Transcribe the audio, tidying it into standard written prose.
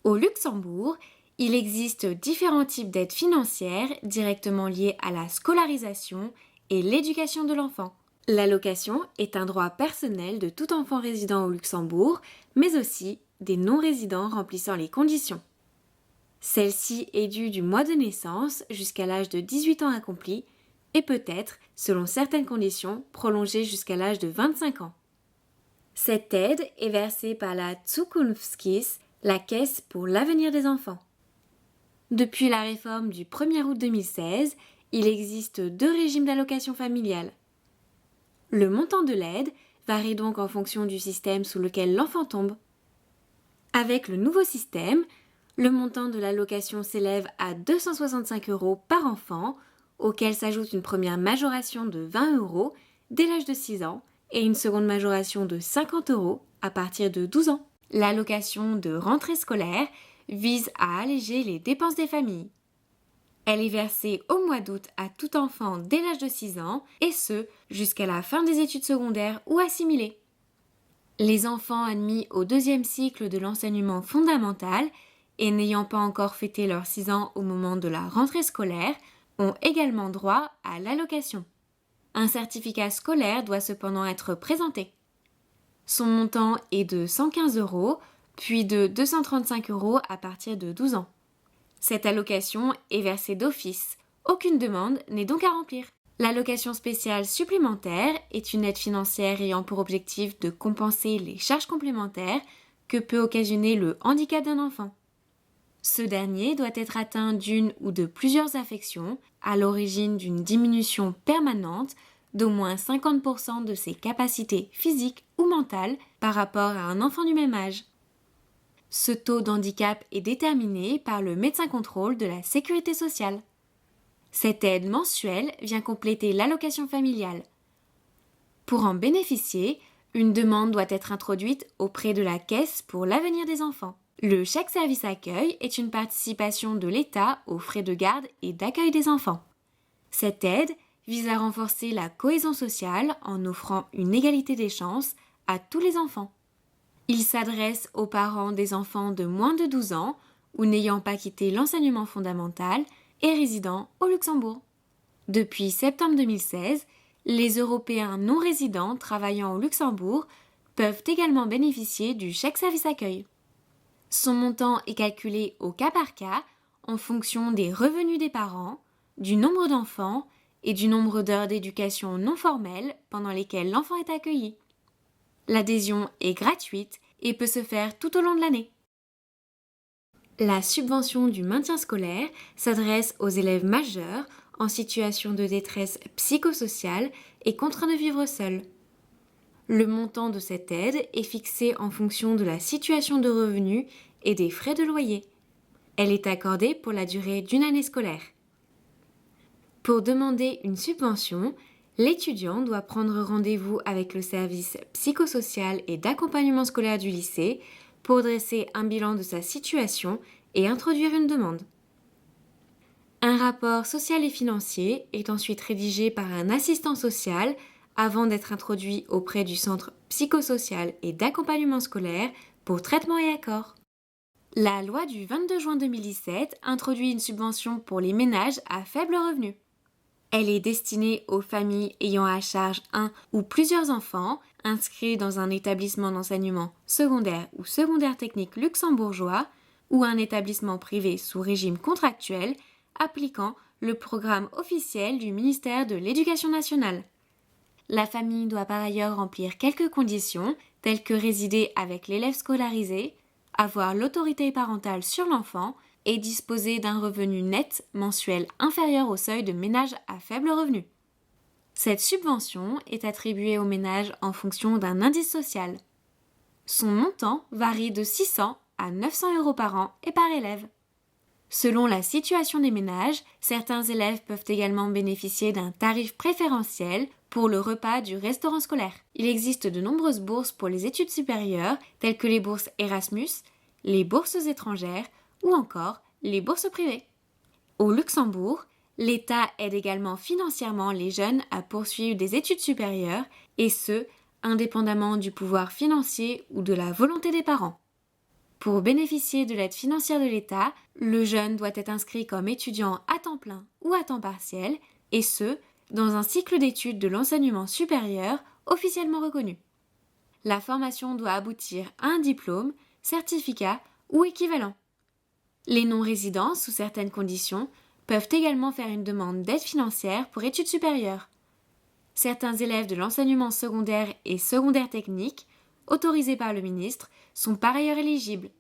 Au Luxembourg, il existe différents types d'aides financières directement liées à la scolarisation et l'éducation de l'enfant. L'allocation est un droit personnel de tout enfant résidant au Luxembourg, mais aussi des non-résidents remplissant les conditions. Celle-ci est due du mois de naissance jusqu'à l'âge de 18 ans accompli et peut être, selon certaines conditions, prolongée jusqu'à l'âge de 25 ans. Cette aide est versée par la Zukunftskis, la Caisse pour l'avenir des enfants. Depuis la réforme du 1er août 2016, il existe 2 régimes d'allocation familiale. Le montant de l'aide varie donc en fonction du système sous lequel l'enfant tombe. Avec le nouveau système, le montant de l'allocation s'élève à 265 € par enfant, auquel s'ajoute une première majoration de 20 € dès l'âge de 6 ans et une seconde majoration de 50 € à partir de 12 ans. L'allocation de rentrée scolaire vise à alléger les dépenses des familles. Elle est versée au mois d'août à tout enfant dès l'âge de 6 ans, et ce, jusqu'à la fin des études secondaires ou assimilées. Les enfants admis au 2e cycle de l'enseignement fondamental et n'ayant pas encore fêté leurs 6 ans au moment de la rentrée scolaire ont également droit à l'allocation. Un certificat scolaire doit cependant être présenté. Son montant est de 115 €, puis de 235 € à partir de 12 ans. Cette allocation est versée d'office. Aucune demande n'est donc à remplir. L'allocation spéciale supplémentaire est une aide financière ayant pour objectif de compenser les charges complémentaires que peut occasionner le handicap d'un enfant. Ce dernier doit être atteint d'une ou de plusieurs affections, à l'origine d'une diminution permanente d'au moins 50% de ses capacités physiques ou mentales par rapport à un enfant du même âge. Ce taux d'handicap est déterminé par le médecin-contrôle de la sécurité sociale. Cette aide mensuelle vient compléter l'allocation familiale. Pour en bénéficier, une demande doit être introduite auprès de la Caisse pour l'avenir des enfants. Le chèque service accueil est une participation de l'État aux frais de garde et d'accueil des enfants. Cette aide vise à renforcer la cohésion sociale en offrant une égalité des chances à tous les enfants. Il s'adresse aux parents des enfants de moins de 12 ans ou n'ayant pas quitté l'enseignement fondamental et résidant au Luxembourg. Depuis septembre 2016, les Européens non résidents travaillant au Luxembourg peuvent également bénéficier du chèque service accueil. Son montant est calculé au cas par cas en fonction des revenus des parents, du nombre d'enfants et du nombre d'heures d'éducation non formelle pendant lesquelles l'enfant est accueilli. L'adhésion est gratuite et peut se faire tout au long de l'année. La subvention du maintien scolaire s'adresse aux élèves majeurs en situation de détresse psychosociale et contraints de vivre seuls. Le montant de cette aide est fixé en fonction de la situation de revenus et des frais de loyer. Elle est accordée pour la durée d'une année scolaire. Pour demander une subvention, l'étudiant doit prendre rendez-vous avec le service psychosocial et d'accompagnement scolaire du lycée pour dresser un bilan de sa situation et introduire une demande. Un rapport social et financier est ensuite rédigé par un assistant social avant d'être introduit auprès du centre psychosocial et d'accompagnement scolaire pour traitement et accord. La loi du 22 juin 2017 introduit une subvention pour les ménages à faible revenu. Elle est destinée aux familles ayant à charge un ou plusieurs enfants inscrits dans un établissement d'enseignement secondaire ou secondaire technique luxembourgeois ou un établissement privé sous régime contractuel appliquant le programme officiel du ministère de l'Éducation nationale. La famille doit par ailleurs remplir quelques conditions telles que résider avec l'élève scolarisé, avoir l'autorité parentale sur l'enfant et disposer d'un revenu net mensuel inférieur au seuil de ménage à faible revenu. Cette subvention est attribuée aux ménages en fonction d'un indice social. Son montant varie de 600 à 900 € par an et par élève. Selon la situation des ménages, certains élèves peuvent également bénéficier d'un tarif préférentiel pour le repas du restaurant scolaire. Il existe de nombreuses bourses pour les études supérieures, telles que les bourses Erasmus, les bourses étrangères ou encore les bourses privées. Au Luxembourg, l'État aide également financièrement les jeunes à poursuivre des études supérieures, et ce, indépendamment du pouvoir financier ou de la volonté des parents. Pour bénéficier de l'aide financière de l'État, le jeune doit être inscrit comme étudiant à temps plein ou à temps partiel, et ce, dans un cycle d'études de l'enseignement supérieur officiellement reconnu. La formation doit aboutir à un diplôme, certificat ou équivalent. Les non-résidents, sous certaines conditions, peuvent également faire une demande d'aide financière pour études supérieures. Certains élèves de l'enseignement secondaire et secondaire technique, autorisés par le ministre, sont par ailleurs éligibles